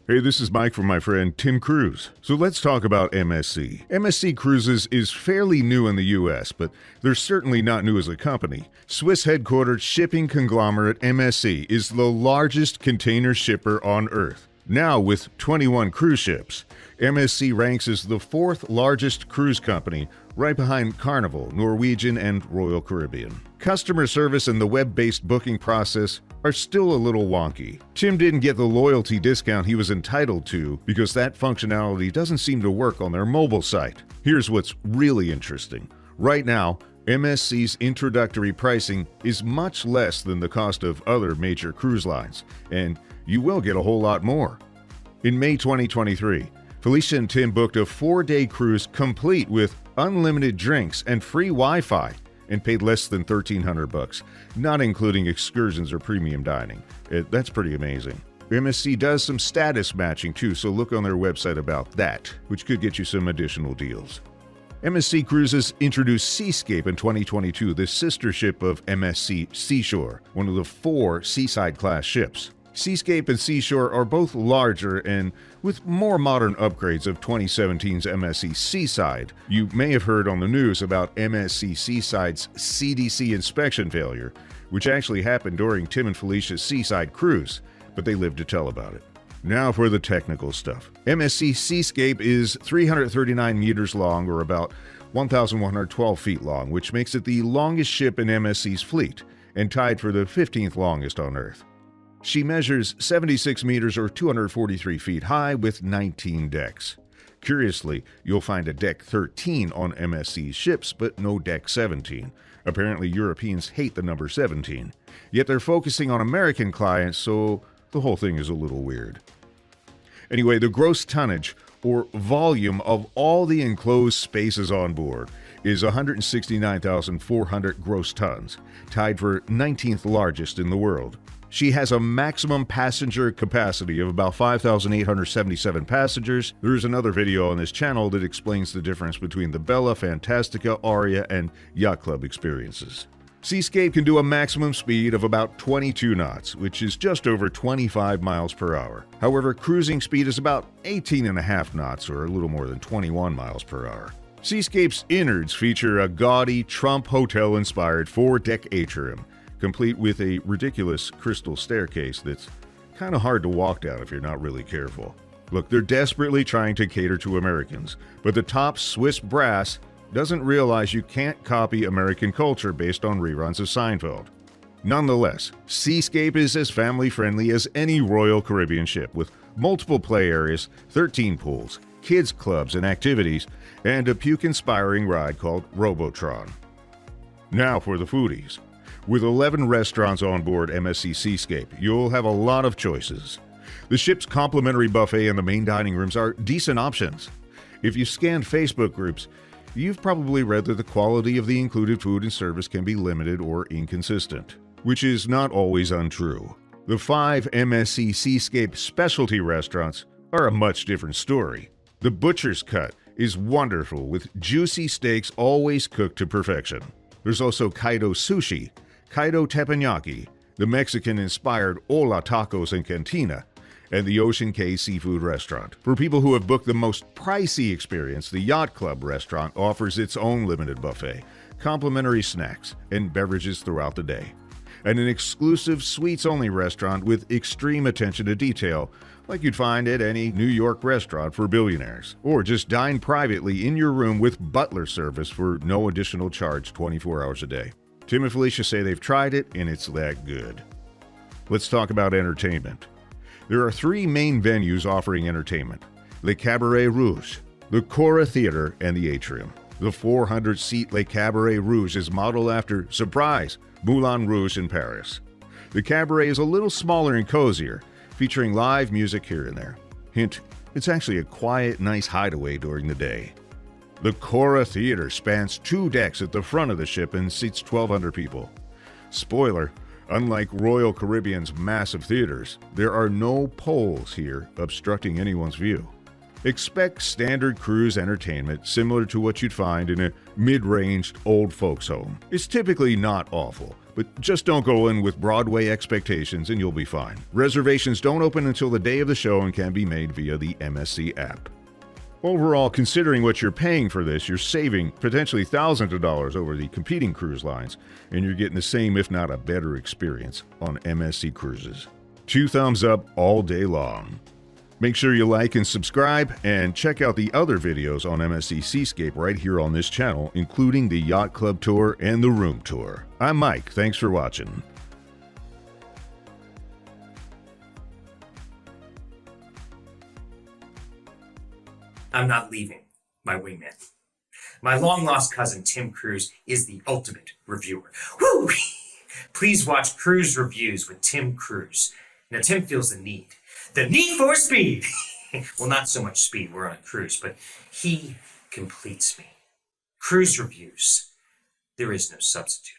Hey, this is Mike from my friend Tim Cruise. So let's talk about MSC. MSC Cruises is fairly new in the US, but they're certainly not new as a company. Swiss headquartered shipping conglomerate MSC is the largest container shipper on Earth. Now with 21 cruise ships, MSC ranks as the fourth largest cruise company, right behind Carnival, Norwegian, and Royal Caribbean. Customer service and the web-based booking process are still a little wonky. Tim didn't get the loyalty discount he was entitled to because that functionality doesn't seem to work on their mobile site. Here's what's really interesting. Right now, MSC's introductory pricing is much less than the cost of other major cruise lines, and you will get a whole lot more. In May 2023, Felicia and Tim booked a 4-day cruise complete with unlimited drinks and free Wi-Fi and paid less than $1,300, not including excursions or premium dining. That's pretty amazing. MSC does some status matching too, so look on their website about that, which could get you some additional deals. MSC Cruises introduced Seascape in 2022, the sister ship of MSC Seashore, one of the 4 Seaside class ships. Seascape and Seashore are both larger and with more modern upgrades of 2017's MSC Seaside. You may have heard on the news about MSC Seaside's CDC inspection failure, which actually happened during Tim and Felicia's Seaside cruise, but they lived to tell about it. Now for the technical stuff. MSC Seascape is 339 meters long, or about 1,112 feet long, which makes it the longest ship in MSC's fleet and tied for the 15th longest on Earth. She measures 76 meters or 243 feet high with 19 decks. Curiously, you'll find a deck 13 on MSC's ships, but no deck 17. Apparently, Europeans hate the number 17. Yet they're focusing on American clients, so the whole thing is a little weird. Anyway, the gross tonnage, or volume, of all the enclosed spaces on board is 169,400 gross tons, tied for 19th largest in the world. She has a maximum passenger capacity of about 5,877 passengers. There's another video on this channel that explains the difference between the Bella, Fantastica, Aria, and Yacht Club experiences. Seascape can do a maximum speed of about 22 knots, which is just over 25 miles per hour. However, cruising speed is about 18.5 knots, or a little more than 21 miles per hour. Seascape's innards feature a gaudy Trump Hotel-inspired 4-deck atrium, complete with a ridiculous crystal staircase that's kind of hard to walk down if you're not really careful. Look, they're desperately trying to cater to Americans, but the top Swiss brass doesn't realize you can't copy American culture based on reruns of Seinfeld. Nonetheless, Seascape is as family-friendly as any Royal Caribbean ship, with multiple play areas, 13 pools, kids clubs and activities, and a puke-inspiring ride called Robotron. Now for the foodies. With 11 restaurants on board MSC Seascape, you'll have a lot of choices. The ship's complimentary buffet and the main dining rooms are decent options. If you scanned Facebook groups, you've probably read that the quality of the included food and service can be limited or inconsistent, which is not always untrue. The 5 MSC Seascape specialty restaurants are a much different story. The Butcher's Cut is wonderful, with juicy steaks always cooked to perfection. There's also Kaido Sushi, Kaido Teppanyaki, the Mexican-inspired Hola Tacos and Cantina, and the Ocean Cay Seafood Restaurant. For people who have booked the most pricey experience, the Yacht Club restaurant offers its own limited buffet, complimentary snacks, and beverages throughout the day. And an exclusive suites-only restaurant with extreme attention to detail, like you'd find at any New York restaurant for billionaires. Or just dine privately in your room with butler service for no additional charge 24 hours a day. Tim and Felicia say they've tried it, and it's that good. Let's talk about entertainment. There are 3 main venues offering entertainment: Le Cabaret Rouge, the Cora Theater, and the Atrium. The 400-seat Le Cabaret Rouge is modeled after, surprise, Moulin Rouge in Paris. The Cabaret is a little smaller and cozier, featuring live music here and there. Hint, it's actually a quiet, nice hideaway during the day. The Cora Theater spans 2 decks at the front of the ship and seats 1,200 people. Spoiler, unlike Royal Caribbean's massive theaters, there are no poles here obstructing anyone's view. Expect standard cruise entertainment similar to what you'd find in a mid-ranged old folks home. It's typically not awful, But just don't go in with Broadway expectations and you'll be fine. Reservations don't open until the day of the show and can be made via the MSC app. Overall, considering what you're paying for this, you're saving potentially thousands of dollars over the competing cruise lines, and you're getting the same, if not a better experience on MSC Cruises. 2 thumbs up all day long. Make sure you like and subscribe, and check out the other videos on MSC Seascape right here on this channel, including the Yacht Club Tour and the Room Tour. I'm Mike. Thanks for watching. I'm not leaving my wingman. My long-lost cousin, Tim Cruise, is the ultimate reviewer. Woo! Please watch Cruise Reviews with Tim Cruise. Now, Tim feels the need for speed. Well, not so much speed, we're on a cruise, but he completes me. Cruise Reviews. There is no substitute.